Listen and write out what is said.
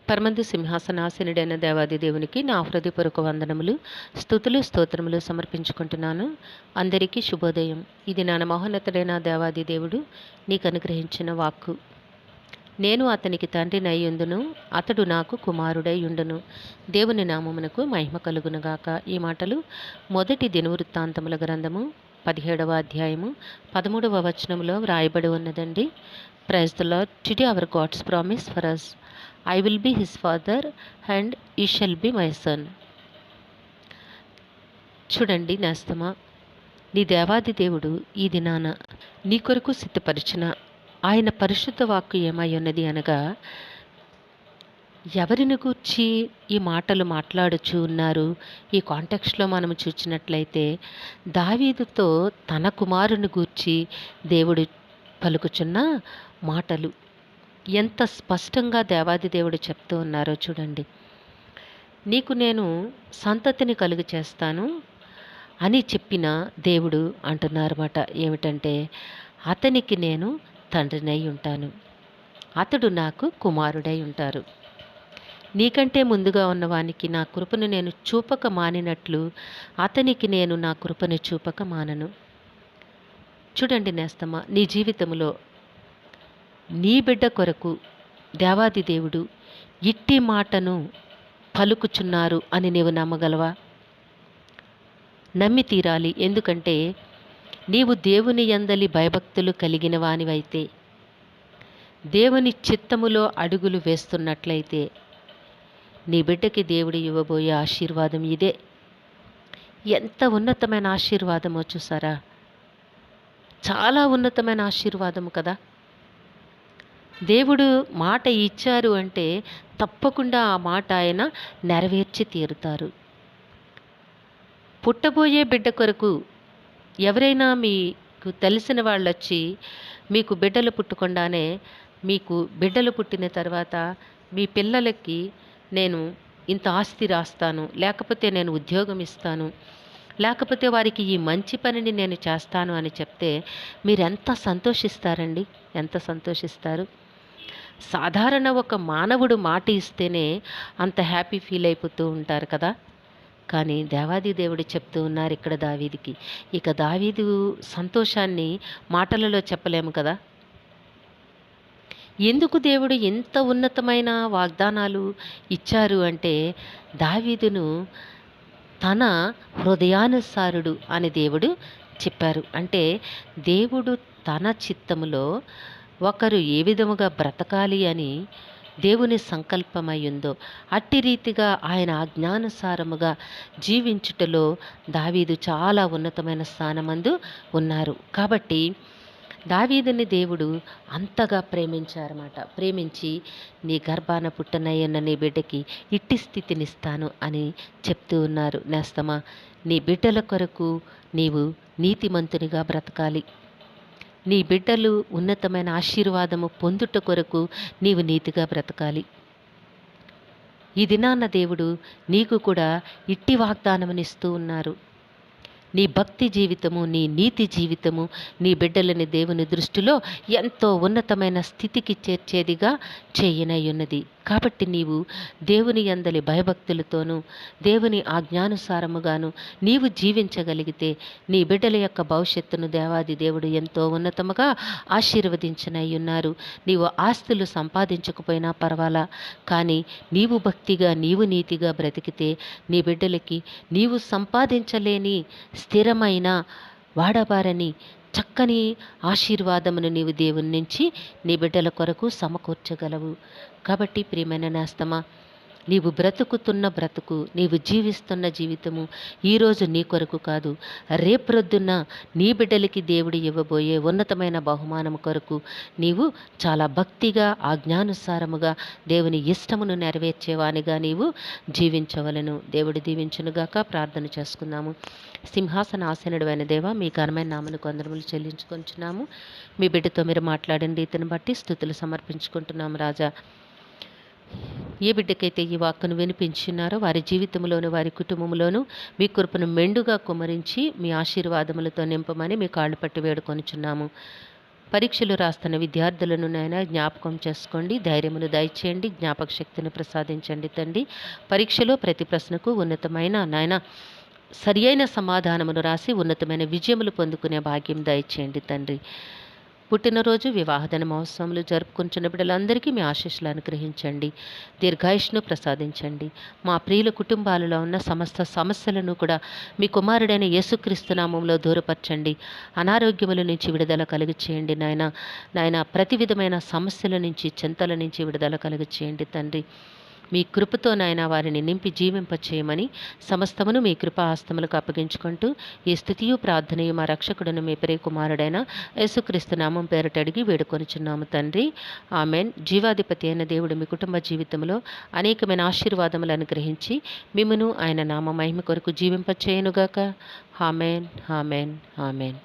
పరమందు సింహాసనాసీనుడైన దేవాది దేవునికి నా హృదయపూర్వక వందనములు, స్తుతులు, స్తోత్రములు సమర్పించుకుంటున్నాను. అందరికీ శుభోదయం. ఇది నా మహోన్నతుడైన దేవాది దేవుడు నీకు అనుగ్రహించిన వాక్కు. నేను అతనికి తండ్రినై యుండును, అతడు నాకు కుమారుడై యుండును. దేవుని నామమునకు మహిమ కలుగునుగాక. ఈ మాటలు మొదటి దినవృత్తాంతముల గ్రంథము 17వ అధ్యాయము 13వ వచనంలో వ్రాయబడి ఉన్నదండి. Praise the lord. Today our God's promise for us, I will be his father and he shall be my son. చూడండి నేస్తమా, నీ దేవాది దేవుడు ఈ దినాన నీ కొరకు సిద్ధపరిచిన ఆయన పరిశుద్ధ వాక్కు ఏమై ఉన్నది అనగా, ఎవరిని గూర్చి ఈ మాటలు మాట్లాడుచూ ఉన్నారు? ఈ కాంటెక్స్ట్లో మనం చూసినట్లయితే దావీదుతో తన కుమారుని గూర్చి దేవుడు పలుకుచున్న మాటలు ఎంత స్పష్టంగా దేవాది దేవుడు చెప్తూ ఉన్నారో చూడండి. నీకు నేను సంతతిని కలుగు చేస్తాను అని చెప్పిన దేవుడు అంటున్నారన్నమాట. ఏమిటంటే, అతనికి నేను తండ్రినై ఉంటాను, అతడు నాకు కుమారుడై ఉంటారు. నీకంటే ముందుగా ఉన్నవానికి నా కృపను నేను చూపక మానినట్లు అతనికి నేను నా కృపను చూపక మానను. చూడండి నేస్తమా, నీ జీవితంలో నీ బిడ్డ కొరకు దేవాది దేవుడు ఇట్టి మాటను పలుకుచున్నారు అని నీవు నమ్మగలవా? నమ్మి తీరాలి. ఎందుకంటే నీవు దేవుని యందలి భయభక్తులు కలిగిన వానివైతే, దేవుని చిత్తములో అడుగులు వేస్తున్నట్లయితే, నీ బిడ్డకి దేవుడు ఇవ్వబోయే ఆశీర్వాదం ఇదే. ఎంత ఉన్నతమైన ఆశీర్వాదమో చూసారా? చాలా ఉన్నతమైన ఆశీర్వాదము కదా. దేవుడు మాట ఇచ్చారు అంటే తప్పకుండా ఆ మాట ఆయన నెరవేర్చి తీరుతారు. పుట్టబోయే బిడ్డ కొరకు ఎవరైనా మీకు తెలిసిన వాళ్ళు వచ్చి, మీకు బిడ్డలు పుట్టకుండానే, మీకు బిడ్డలు పుట్టిన తర్వాత మీ పిల్లలకి నేను ఇంత ఆస్తి రాస్తాను, లేకపోతే నేను ఉద్యోగం ఇస్తాను, లేకపోతే వారికి ఈ మంచి పనిని నేను చేస్తాను అని చెప్తే మీరు ఎంత సంతోషిస్తారండి? ఎంత సంతోషిస్తారు? సాధారణ ఒక మానవుడు మాట ఇస్తేనే అంత హ్యాపీ ఫీల్ అయిపోతూ ఉంటారు కదా. కానీ దేవాది దేవుడు చెప్తూ ఉన్నారు ఇక్కడ దావీదుకి. ఇక దావీదు సంతోషాన్ని మాటలలో చెప్పలేము కదా. ఎందుకు దేవుడు ఇంత ఉన్నతమైన వాగ్దానాలు ఇచ్చారు అంటే, దావీదును తన హృదయానుసారుడు అని దేవుడు చెప్పారు. అంటే దేవుడు తన చిత్తములో ఒకరు ఏ విధముగా బ్రతకాలి అని దేవుని సంకల్పమై ఉందో అట్టి రీతిగా ఆయన ఆజ్ఞానుసారముగా జీవించుటలో దావీదు చాలా ఉన్నతమైన స్థానమందు ఉన్నారు. కాబట్టి దావీదుని దేవుడు అంతగా ప్రేమించారన్నమాట. ప్రేమించి నీ గర్భాన పుట్టనయ్యన్న నీ బిడ్డకి ఇట్టి స్థితినిస్తాను అని చెప్తూ ఉన్నారు. నేస్తమా, నీ బిడ్డల కొరకు నీవు నీతిమంతునిగా బ్రతకాలి. నీ బిడ్డలు ఉన్నతమైన ఆశీర్వాదము పొందుట కొరకు నీవు నీతిగా బ్రతకాలి. ఈ దినాన్న దేవుడు నీకు కూడా ఇట్టి వాగ్దానమునిస్తూ ఉన్నారు. నీ భక్తి జీవితము, నీ నీతి జీవితము నీ బిడ్డలని దేవుని దృష్టిలో ఎంతో ఉన్నతమైన స్థితికి చేర్చేదిగా చేయనై ఉన్నది. కాబట్టి నీవు దేవుని యందలి భయభక్తులతోనూ దేవుని ఆజ్ఞానుసారముగాను నీవు జీవించగలిగితే నీ బిడ్డల యొక్క భవిష్యత్తును దేవాది దేవుడు ఎంతో ఉన్నతముగా ఆశీర్వదించనై ఉన్నారు. నీవు ఆస్తులు సంపాదించకపోయినా పర్వాలా, కానీ నీవు భక్తిగా నీవు నీతిగా బ్రతికితే నీ బిడ్డలకి నీవు సంపాదించలేని స్థిరమైన వాడబారని చక్కని ఆశీర్వాదమును నీవు దేవుని నుంచి నీ బిడ్డల కొరకు సమకూర్చగలవు. కాబట్టి ప్రియమైన నేస్తమా, నీవు బ్రతుకుతున్న బ్రతుకు, నీవు జీవిస్తున్న జీవితము ఈరోజు నీ కొరకు కాదు, రేపొద్దున్న నీ బిడ్డలకి దేవుడు ఇవ్వబోయే ఉన్నతమైన బహుమానము కొరకు నీవు చాలా భక్తిగా ఆజ్ఞానుసారముగా దేవుని ఇష్టమును నెరవేర్చేవానిగా నీవు జీవించవలను. దేవుడు దీవించునుగాక. ప్రార్థన చేసుకుందాము. సింహాసనాసీనుడు అయిన దేవా, మీ ఘనమైన నామమునకు వందనములు చెల్లించుకొంచున్నాము. మీ బిడ్డతో మీరు మాట్లాడిన రీతిని బట్టి స్తుతులు సమర్పించుకుంటున్నాము. రాజా, ఏ బిడ్డకైతే ఈ వాక్కును వినిపించున్నారో వారి జీవితంలోను వారి కుటుంబంలోను మీ కృపను మెండుగా కుమ్మరించి మీ ఆశీర్వాదములతో నింపమని మీ కాళ్ళు పట్టి వేడుకొనుచున్నాము. పరీక్షలు రాస్తున్న విద్యార్థులను నాయన జ్ఞాపకం చేసుకోండి, ధైర్యమును దయచేయండి, జ్ఞాపక శక్తిని ప్రసాదించండి తండ్రి. పరీక్షలో ప్రతి ప్రశ్నకు ఉన్నతమైన నాయన సరి అయిన సమాధానమును రాసి ఉన్నతమైన విజయములు పొందుకునే భాగ్యం దయచేయండి తండ్రి. పుట్టినరోజు, వివాహదిన మహోత్సవములు జరుపుకుంటున్న బిడ్డలందరికీ మీ ఆశీస్సులు అనుగ్రహించండి, దీర్ఘాయుష్ను ప్రసాదించండి. మా ప్రియుల కుటుంబాలలో ఉన్న సమస్త సమస్యలను కూడా మీ కుమారుడైన యేసుక్రీస్తు నామములో దూరపరచండి. అనారోగ్యముల నుంచి విడుదల కలుగు చేయండి నాయన ప్రతి విధమైన సమస్యల నుంచి, చింతల నుంచి విడుదల కలుగు చేయండి తండ్రి. మీ కృపతో నాయన వారిని నింపి జీవింపచేయమని సమస్తమును మీ కృపా హస్తములకు అప్పగించుకుంటూ ఈ స్థుతియు ప్రార్థనయు మా రక్షకుడును మీ ప్రియ కుమారుడైన యేసుక్రీస్తు నామం పేరట అడిగి వేడుకొనుచున్నాము తండ్రి. ఆమెన్. జీవాధిపతి అయిన దేవుడు మీ కుటుంబ జీవితంలో అనేకమైన ఆశీర్వాదములు అనుగ్రహించి మిమ్మును ఆయన నామ మహిమ కొరకు జీవింపచేయునుగాక. Amen, amen, amen.